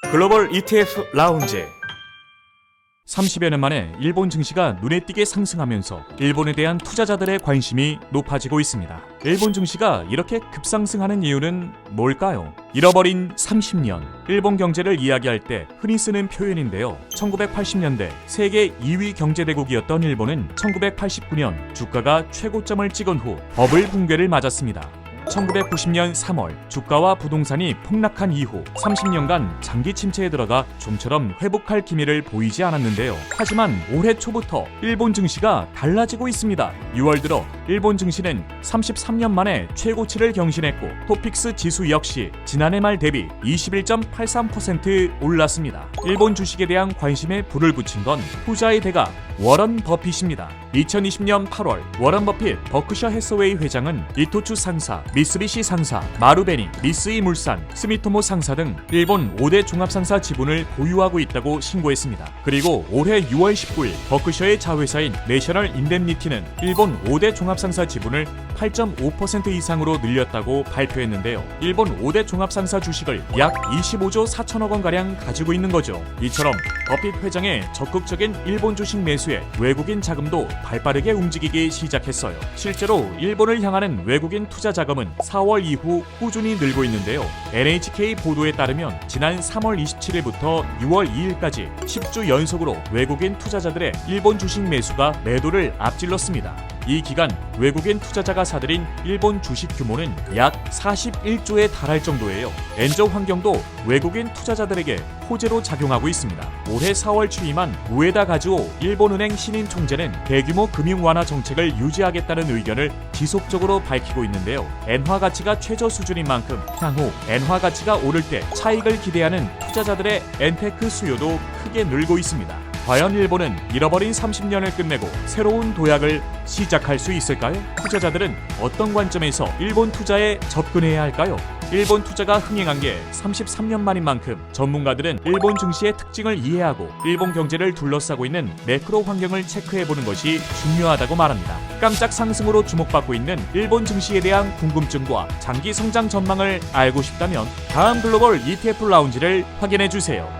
글로벌 ETF 라운지. 30여 년 만에 일본 증시가 눈에 띄게 상승하면서 일본에 대한 투자자들의 관심이 높아지고 있습니다. 일본 증시가 이렇게 급상승하는 이유는 뭘까요? 잃어버린 30년. 일본 경제를 이야기할 때 흔히 쓰는 표현인데요. 1980년대 세계 2위 경제대국이었던 일본은 1989년 주가가 최고점을 찍은 후 버블 붕괴를 맞았습니다. 1990년 3월 주가와 부동산이 폭락한 이후 30년간 장기 침체에 들어가 좀처럼 회복할 기미를 보이지 않았는데요. 하지만 올해 초부터 일본 증시가 달라지고 있습니다. 6월 들어 일본 증시는 33년 만에 최고치를 경신했고 토픽스 지수 역시 지난해 말 대비 21.83% 올랐습니다. 일본 주식에 대한 관심에 불을 붙인 건 투자의 대가 워런 버핏입니다. 2020년 8월 워런 버핏 버크셔 해서웨이 회장은 이토추 상사, 미쓰비시 상사, 마루베니, 미쓰이 물산, 스미토모 상사 등 일본 5대 종합상사 지분을 보유하고 있다고 신고했습니다. 그리고 올해 6월 19일 버크셔의 자회사인 내셔널 인뎀니티는 일본 5대 종합상사 지분을 8.5% 이상으로 늘렸다고 발표했는데요. 일본 5대 종합상사 주식을 약 25조 4천억 원가량 가지고 있는 거죠. 이처럼 버핏 회장의 적극적인 일본 주식 매수에 외국인 자금도 발빠르게 움직이기 시작했어요. 실제로 일본을 향하는 외국인 투자 자금은 4월 이후 꾸준히 늘고 있는데요. NHK 보도에 따르면 지난 3월 27일부터 6월 2일까지 10주 연속으로 외국인 투자자들의 일본 주식 매수가 매도를 앞질렀습니다. 이 기간 외국인 투자자가 사들인 일본 주식 규모는 약 41조에 달할 정도예요. 엔저 환경도 외국인 투자자들에게 호재로 작용하고 있습니다. 올해 4월 취임한 우에다 가즈오 일본은행 신임 총재는 대규모 금융 완화 정책을 유지하겠다는 의견을 지속적으로 밝히고 있는데요. 엔화 가치가 최저 수준인 만큼 향후 엔화 가치가 오를 때 차익을 기대하는 투자자들의 엔테크 수요도 크게 늘고 있습니다. 과연 일본은 잃어버린 30년을 끝내고 새로운 도약을 시작할 수 있을까요? 투자자들은 어떤 관점에서 일본 투자에 접근해야 할까요? 일본 투자가 흥행한 게 33년 만인 만큼 전문가들은 일본 증시의 특징을 이해하고 일본 경제를 둘러싸고 있는 매크로 환경을 체크해보는 것이 중요하다고 말합니다. 깜짝 상승으로 주목받고 있는 일본 증시에 대한 궁금증과 장기 성장 전망을 알고 싶다면 다음 글로벌 ETF 라운지를 확인해주세요.